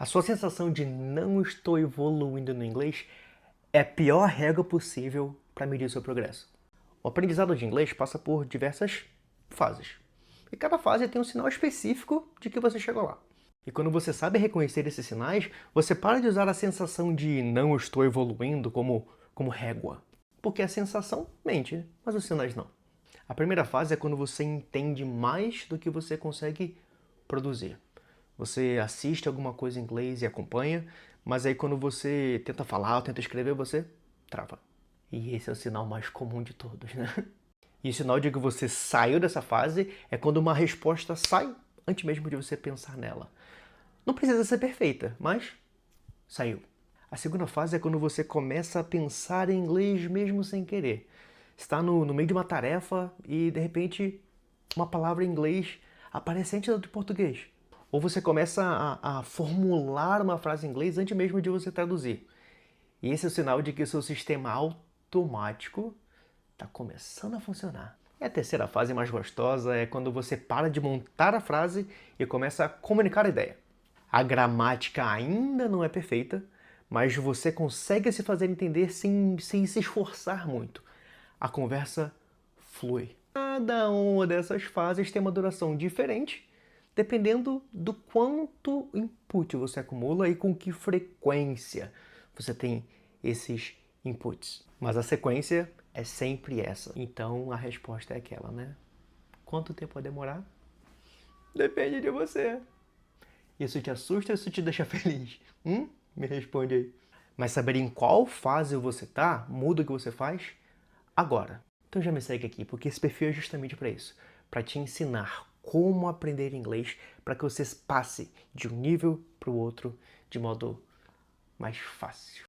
A sua sensação de não estou evoluindo no inglês é a pior régua possível para medir seu progresso. O aprendizado de inglês passa por diversas fases. E cada fase tem um sinal específico de que você chegou lá. E quando você sabe reconhecer esses sinais, você para de usar a sensação de não estou evoluindo como régua. Porque a sensação mente, mas os sinais não. A primeira fase é quando você entende mais do que você consegue produzir. Você assiste alguma coisa em inglês e acompanha, mas aí quando você tenta falar ou tenta escrever, você trava. E esse é o sinal mais comum de todos, né? E o sinal de que você saiu dessa fase é quando uma resposta sai antes mesmo de você pensar nela. Não precisa ser perfeita, mas saiu. A segunda fase é quando você começa a pensar em inglês mesmo sem querer. Está no meio de uma tarefa e de repente uma palavra em inglês aparece antes da de português. Ou você começa a formular uma frase em inglês antes mesmo de você traduzir. E esse é o sinal de que o seu sistema automático está começando a funcionar. E a terceira fase mais gostosa é quando você para de montar a frase e começa a comunicar a ideia. A gramática ainda não é perfeita, mas você consegue se fazer entender sem se esforçar muito. A conversa flui. Cada uma dessas fases tem uma duração diferente, dependendo do quanto input você acumula e com que frequência você tem esses inputs. Mas a sequência é sempre essa. Então a resposta é aquela, né? Quanto tempo vai demorar? Depende de você. Isso te assusta ou isso te deixa feliz? Me responde aí. Mas saber em qual fase você tá muda o que você faz agora. Então já me segue aqui, porque esse perfil é justamente para isso, para te ensinar como aprender inglês para que você passe de um nível para o outro de modo mais fácil.